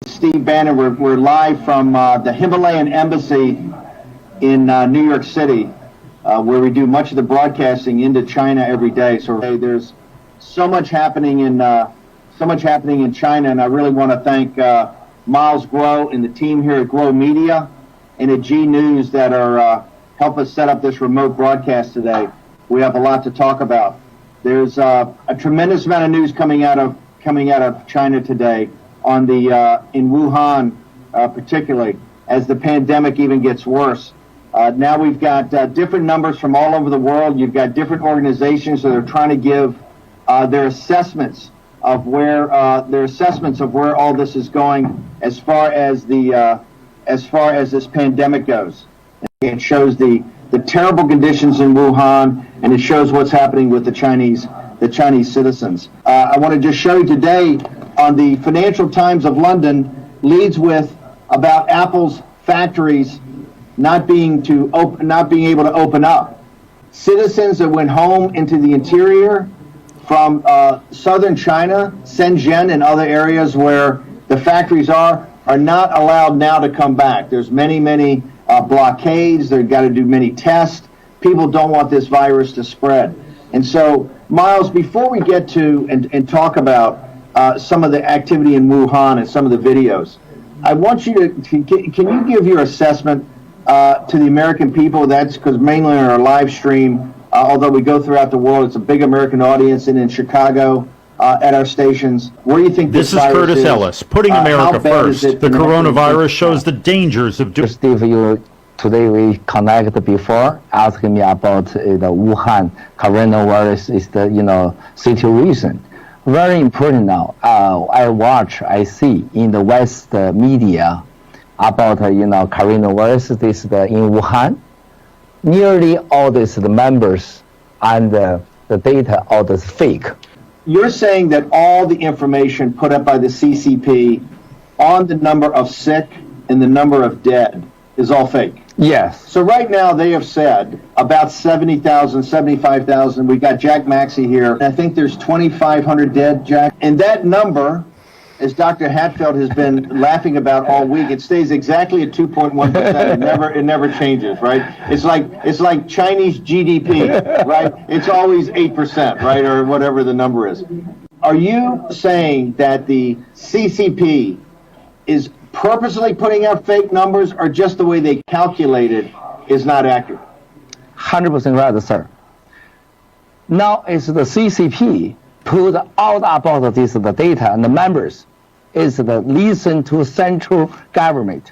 Steve Bannon. We're live from the Himalayan Embassy in New York City, where we do much of the broadcasting into China every day. So there's so much happening in China, and I really want to thank Miles Guo and the team here at Guo Media and at G News that are help us set up this remote broadcast today. We have a lot to talk about. There's a tremendous amount of news coming out of China today on the in Wuhan, particularly as the pandemic even gets worse. Now we've got different numbers from all over the world. You've got different organizations that are trying to give their assessments of where all this is going as far as this pandemic goes. It shows the terrible conditions in Wuhan, and it shows what's happening with the Chinese citizens. I want to just show you today on the Financial Times of London leads with about Apple's factories not being able to open up. Citizens that went home into the interior from southern China, Shenzhen, and other areas where the factories are not allowed now to come back. There's many blockades. They've got to do many tests. People don't want this virus to spread. And so, Miles, before we get to and talk about some of the activity in Wuhan and some of the videos, I want you to, can you give your assessment to the American people? That's because mainly on our live stream, although we go throughout the world, it's a big American audience, and in Chicago at our stations. Where do you think this is Curtis Ellis, putting America first. The coronavirus shows the dangers of doing. Steve, today we connected before, asking me about the Wuhan coronavirus is the situation. Very important now. I see in the West media about coronavirus. This in Wuhan. Nearly all the members and the data all this fake. You're saying that all the information put up by the CCP on the number of sick and the number of dead is all fake? Yes. So right now they have said about 70,000, 75,000. We got Jack Maxey here. I think there's 2,500 dead, Jack. And that number, as Dr. Hatfield has been laughing about all week, it stays exactly at 2.1%. It never changes, right? It's like Chinese GDP, right? It's always 8%, right, or whatever the number is. Are you saying that the CCP is purposely putting out fake numbers, or just the way they calculated is not accurate? 100% right, sir. Now it's the CCP put out about this the data and the members is the listen to central government.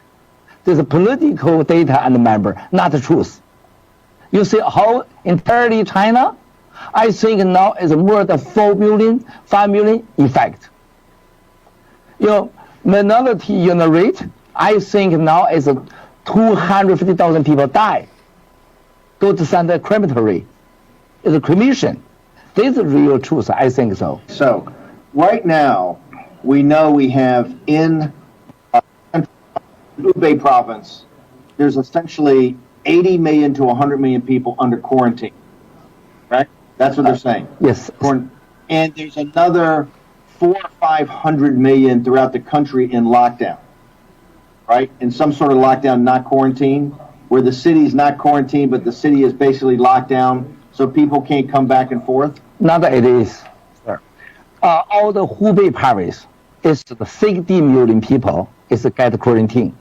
There's a political data and the member, not the truth. You see how entirely China, I think now is more than 5 million effect. Minority rate, I think now is 250,000 people die. Go to send a crematory. It's a cremation. This is real truth, I think so. So, right now, we know we have in Hubei province, there's essentially 80 million to 100 million people under quarantine, right? That's what they're saying. Yes. And there's another 400 or 500 million throughout the country in lockdown, right? In some sort of lockdown, not quarantine, where the city is not quarantined, but the city is basically locked down, so people can't come back and forth. Not it is, sir. All the Hubei province is the 60 million people is get quarantine.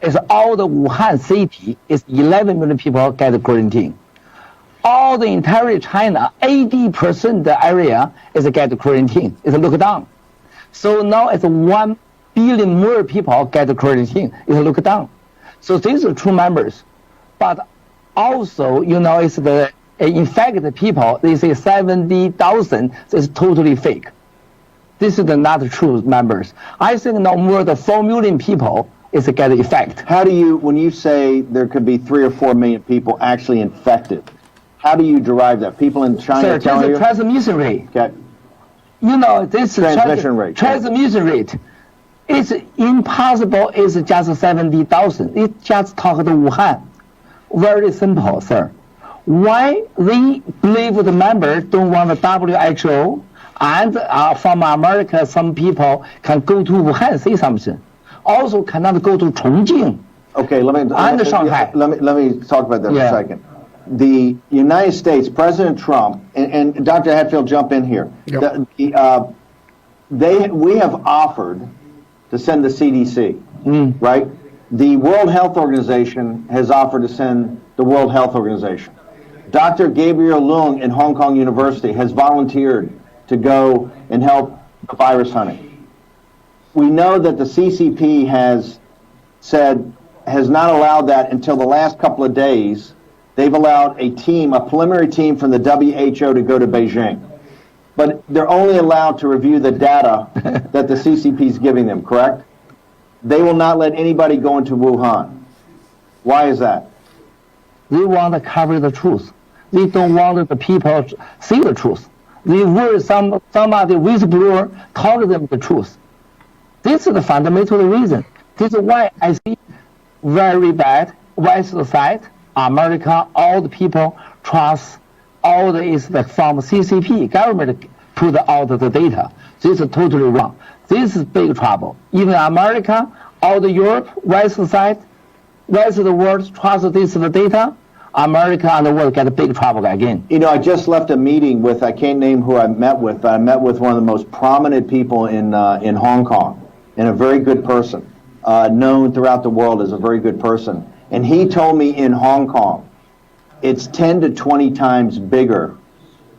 It's all the Wuhan city is 11 million people get quarantine. All the entire China, 80% the area is get quarantine, is lockdown. So now it's 1 billion more people get quarantine, is lockdown. So these are true numbers. But also, it's the infected people, they say 70,000, is totally fake. This is not true numbers. I think now more than 4 million people is get effect. How do you, when you say there could be 3 or 4 million people actually infected, how do you derive that? People in China telling you? Transmission rate. Okay. This transmission rate. Transmission rate. It's impossible. It's just 70,000. It just talk to Wuhan. Very simple, sir. Why they believe the members don't want the WHO And from America, some people can go to Wuhan, say something. Also cannot go to Chongqing. Okay, let me Shanghai. Let me talk about that for a second. The United States, President Trump, and Dr. Hatfield, jump in here. Yep. We have offered to send the CDC, right? The World Health Organization has offered to send the World Health Organization. Dr. Gabriel Leung in Hong Kong University has volunteered to go and help the virus hunting. We know that the CCP has not allowed that until the last couple of days. They've allowed a preliminary team from the WHO to go to Beijing. But they're only allowed to review the data that the CCP is giving them, correct? They will not let anybody go into Wuhan. Why is that? They want to cover the truth. They don't want the people to see the truth. They worry somebody whistleblower told them the truth. This is the fundamental reason. This is why I see very bad West side, America, all the people trust all the is the from CCP government put out the data. This is totally wrong. This is big trouble. Even America, all the Europe, West side, rest of the world trust this the data. America and the world get a big trouble again. You know, I just left a meeting with, I can't name who I met with, but I met with one of the most prominent people in Hong Kong, and a very good person, known throughout the world as a very good person. And he told me in Hong Kong, it's 10 to 20 times bigger.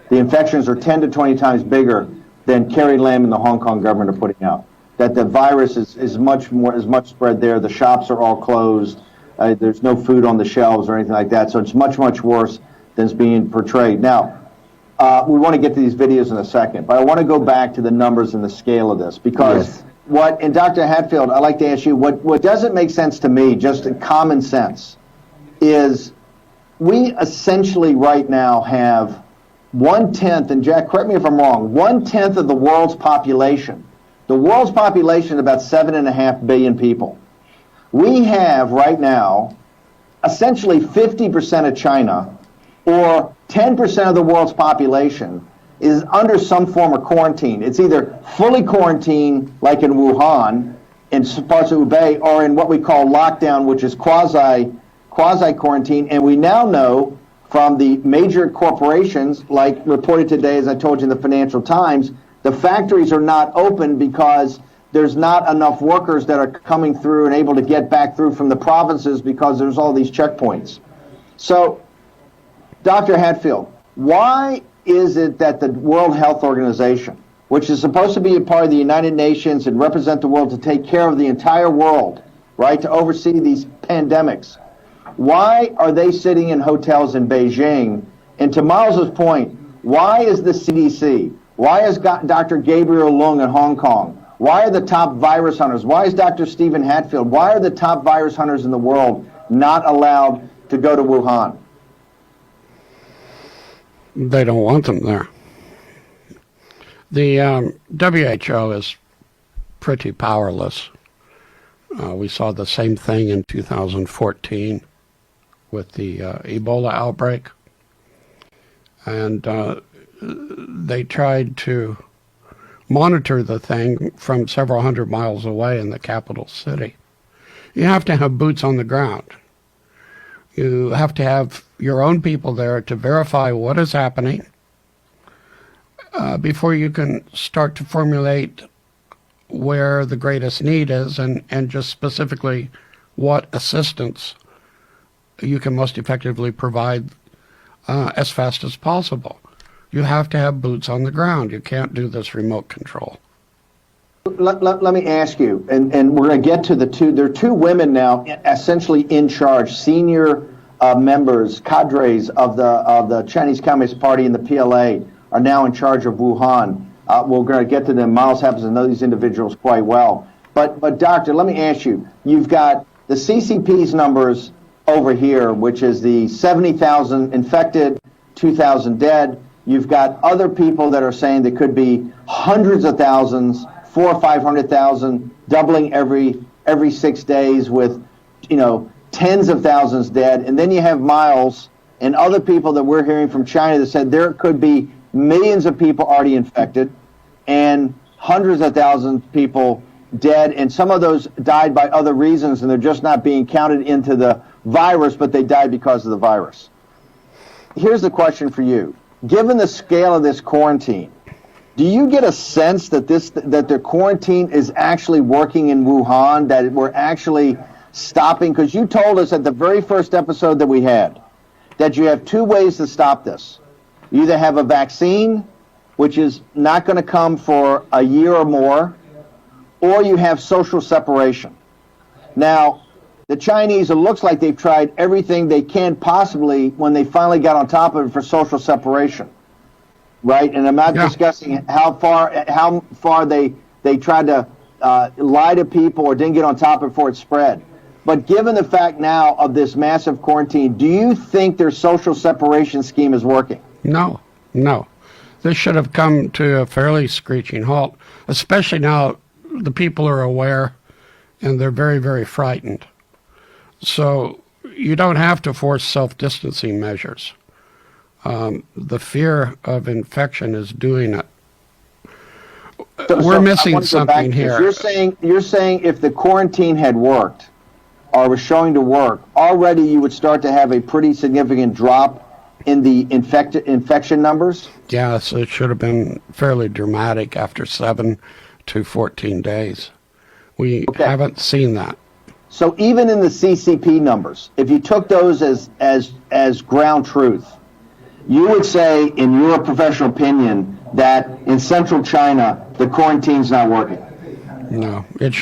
The infections are 10 to 20 times bigger than Carrie Lam and the Hong Kong government are putting out. That the virus is much spread there. The shops are all closed. There's no food on the shelves or anything like that. So it's much, much worse than it's being portrayed. Now, we want to get to these videos in a second, but I want to go back to the numbers and the scale of this, because and Dr. Hatfield, I'd like to ask you, what doesn't make sense to me, just in common sense, is we essentially right now have 1/10, and Jack, correct me if I'm wrong, 1/10 of the world's population. The world's population is about 7.5 billion people. We have right now essentially 50% of China, or 10% of the world's population, is under some form of quarantine. It's either fully quarantined, like in Wuhan, in parts of Hubei, or in what we call lockdown, which is quasi-quarantine. And we now know from the major corporations, like reported today, as I told you in the Financial Times, the factories are not open because there's not enough workers that are coming through and able to get back through from the provinces because there's all these checkpoints. So, Dr. Hatfield, why is it that the World Health Organization, which is supposed to be a part of the United Nations and represent the world to take care of the entire world, right, to oversee these pandemics, why are they sitting in hotels in Beijing? And to Miles's point, why is the CDC, why is Dr. Gabriel Leung in Hong Kong, why are the top virus hunters, why is Dr. Stephen Hatfield, why are the top virus hunters in the world not allowed to go to Wuhan? They don't want them there. The WHO is pretty powerless. We saw the same thing in 2014 with the Ebola outbreak. And they tried to monitor the thing from several hundred miles away in the capital city. You have to have boots on the ground. You have to have your own people there to verify what is happening before you can start to formulate where the greatest need is and just specifically what assistance you can most effectively provide as fast as possible. You have to have boots on the ground. You can't do this remote control. Let me ask you, and we're going to get to there are two women now essentially in charge, senior members, cadres of the Chinese Communist Party and the PLA are now in charge of Wuhan. We're going to get to them. Miles happens to know these individuals quite well. But doctor, let me ask you, you've got the CCP's numbers over here, which is the 70,000 infected, 2,000 dead. You've got other people that are saying there could be hundreds of thousands, 400,000 or 500,000, doubling every 6 days, with, tens of thousands dead. And then you have Miles and other people that we're hearing from China that said there could be millions of people already infected, and hundreds of thousands of people dead, and some of those died by other reasons, and they're just not being counted into the virus, but they died because of the virus. Here's the question for you. Given the scale of this quarantine, do you get a sense that that the quarantine is actually working in Wuhan, that we're actually stopping? Because you told us at the very first episode that we had that you have two ways to stop this. You either have a vaccine, which is not going to come for a year or more, or you have social separation. Now, the Chinese, it looks like they've tried everything they can possibly when they finally got on top of it for social separation, right? And I'm not discussing how far they tried to lie to people or didn't get on top of it before it spread. But given the fact now of this massive quarantine, do you think their social separation scheme is working? No. This should have come to a fairly screeching halt, especially now the people are aware and they're very, very frightened. So you don't have to force self-distancing measures. The fear of infection is doing it. We're missing something here. You're saying if the quarantine had worked, or was showing to work, already you would start to have a pretty significant drop in the infection numbers? Yes, it should have been fairly dramatic after 7 to 14 days. We haven't seen that. So even in the CCP numbers, if you took those as ground truth, you would say, in your professional opinion, that in central China, the quarantine's not working? No, it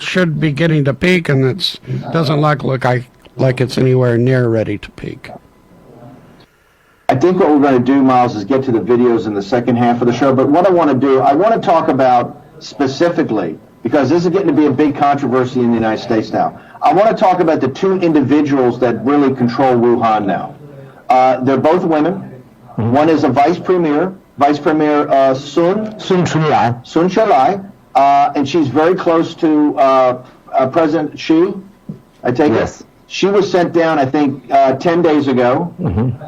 should be getting to peak, and it doesn't look like it's anywhere near ready to peak. I think what we're going to do, Miles, is get to the videos in the second half of the show. But what I want to do, I want to talk about specifically, because this is getting to be a big controversy in the United States now. I want to talk about the two individuals that really control Wuhan now. They're both women. One is a Vice Premier Sun Chunlai, and she's very close to President Xi, I take it? She was sent down, I think, 10 days ago,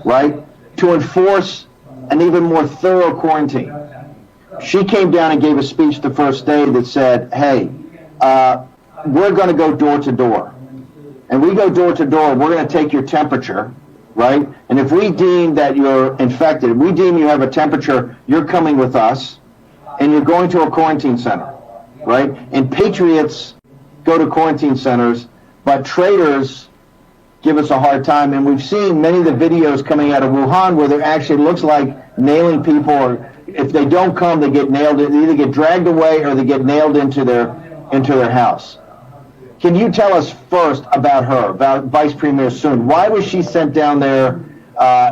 right, to enforce an even more thorough quarantine. She came down and gave a speech the first day that said, hey, we're going to go door to door. And we go door to door, we're going to take your temperature, right? And if we deem that you're infected, if we deem you have a temperature, you're coming with us, and you're going to a quarantine center, right? And patriots go to quarantine centers, but traitors give us a hard time. And we've seen many of the videos coming out of Wuhan where there actually looks like nailing people, or if they don't come, they get nailed. They either get dragged away or they get nailed into their house. Can you tell us first about her, about Vice Premier Sun? Why was she sent down there?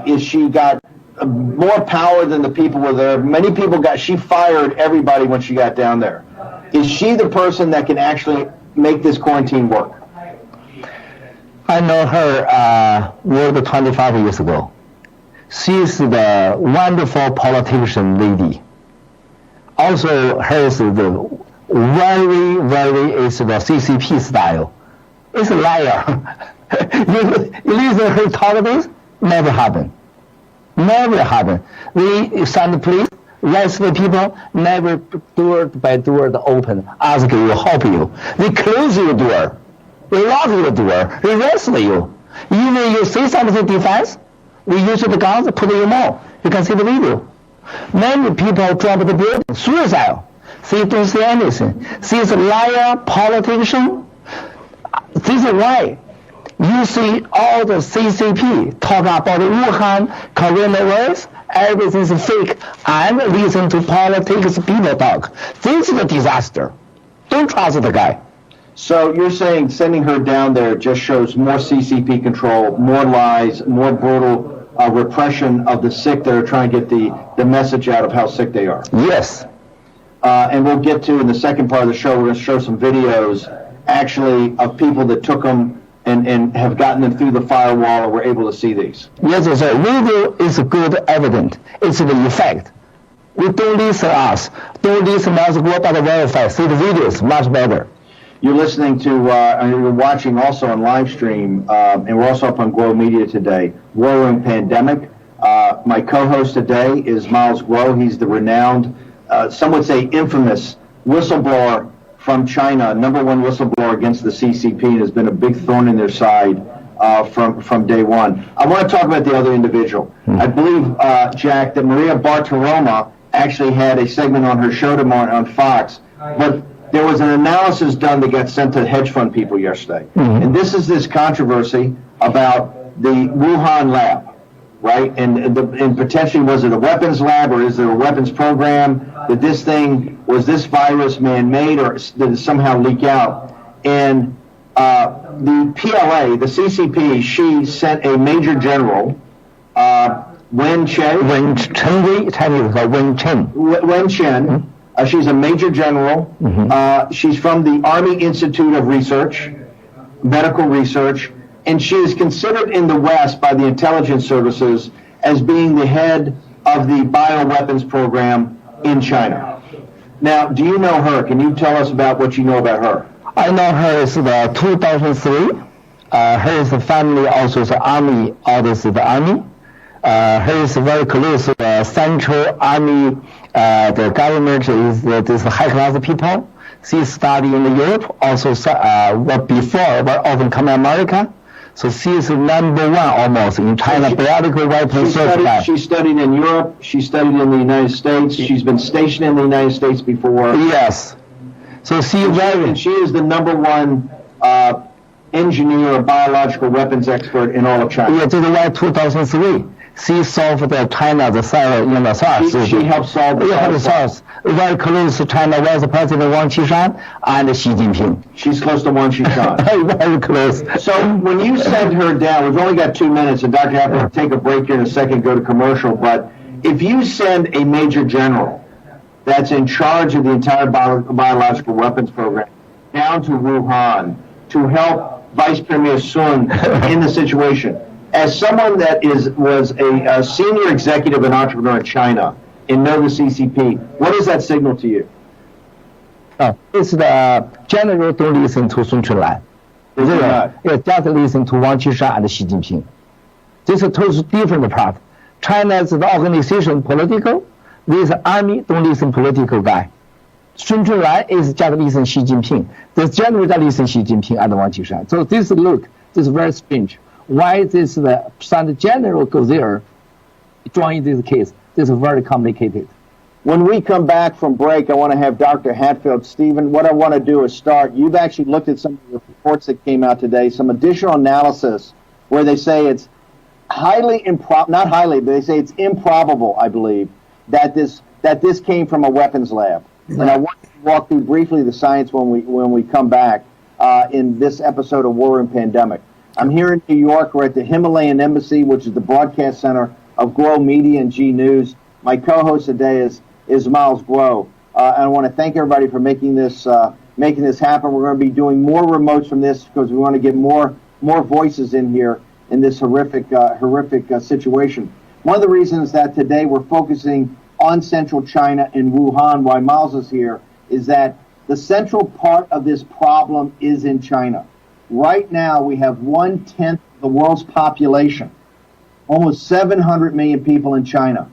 Is she got more power than the people were there? Many people she fired everybody when she got down there. Is she the person that can actually make this quarantine work? I know her more than 25 years ago. She's the wonderful politician lady. Also, hers is the very is the CCP style. It's a liar. you listen her talk this, never happen. Never happen. We send the police, arrest the people, never door by door open, ask you, help you. They close your door. They lock your door, they arrest you. Even you say something defense, we use the guns, put in your mouth. You can see the video. Many people drop the building, suicide. They don't say anything. She's a liar, politician. This is why you see all the CCP talk about Wuhan, coronavirus, everything's fake, and listen to politics people talk. This is a disaster. Don't trust the guy. So you're saying sending her down there just shows more CCP control, more lies, more brutal repression of the sick that are trying to get the message out of how sick they are? Yes. And we'll get to, in the second part of the show, we're going to show some videos actually of people that took them and have gotten them through the firewall, and we're able to see these. Yes, sir. Video is good evidence. It's the effect. We don't listen us. Don't listen us, go by the verify. See the videos, much better. You're listening to, and you're watching also on live stream, and we're also up on Guo Media today, War Room Pandemic. My co-host today is Miles Guo. He's the renowned some would say infamous whistleblower from China, number one whistleblower against the CCP, and has been a big thorn in their side from day one. I want to talk about the other individual. I believe, Jack, that Maria Bartiromo actually had a segment on her show tomorrow on Fox, but there was an analysis done that got sent to hedge fund people yesterday. And this controversy about the Wuhan lab, right? And potentially, was it a weapons lab or is there a weapons program? That was this virus man-made, or did it somehow leak out? And the PLA, the CCP, she sent a major general, Wen Chen. She's a major general. She's from the Army Institute of Research, medical research, and she is considered in the West by the intelligence services as being the head of the bioweapons program in China. Now, do you know her? Can you tell us about what you know about her? I know her is the 2003. Her is the family also is the Army, others is the Army. Her is very close to the Central Army. The government is this high class people. She studied in Europe, also before often come to America. So she is number one almost in China biological weapons lab. She studied in Europe. She studied in the United States. She's been stationed in the United States before. Yes. So she is the number one engineer, biological weapons expert in all of China. Yeah, this is why 2003. She solved the China, the SARS. She helped solve the SARS. Very close to China Vice President Wang Qishan and Xi Jinping. She's close to Wang Qishan. Very close. So when you send her down, we've only got 2 minutes, and Dr. have to take a break here in a second, go to commercial, but if you send a major general that's in charge of the entire biological weapons program down to Wuhan to help Vice Premier Sun in the situation, as someone that was a senior executive and entrepreneur in China and know the CCP, what does that signal to you? It's the general don't listen to Sun Chunlan. Just listen to Wang Qishan and Xi Jinping. This is a totally different part. China is the organization political. This army don't listen political guy. Sun Chunlan is just listen Xi Jinping. The general just listen Xi Jinping and Wang Qishan. So this is very strange. Why this the Sun General go there, join this case? This is very complicated. When we come back from break, I want to have Dr. Hatfield. Stephen, what I want to do is start. You've actually looked at some of the reports that came out today, some additional analysis where they say it's not highly, but they say it's improbable, I believe, that this came from a weapons lab. Right. And I want to walk through briefly the science when we come back in this episode of War Room Pandemic. I'm here in New York. We're at the Himalayan Embassy, which is the broadcast center of Guo Media and G News. My co-host today is Miles Guo. And I want to thank everybody for making this happen. We're going to be doing more remotes from this because we want to get more voices in here in this horrific situation. One of the reasons that today we're focusing on central China and Wuhan, why Miles is here, is that the central part of this problem is in China. Right now, we have 1/10 of the world's population, almost 700 million people in China,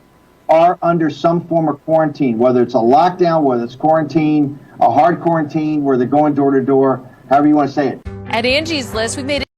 are under some form of quarantine, whether it's a lockdown, whether it's quarantine, a hard quarantine, where they're going door to door, however you want to say it. At Angie's List, we've made it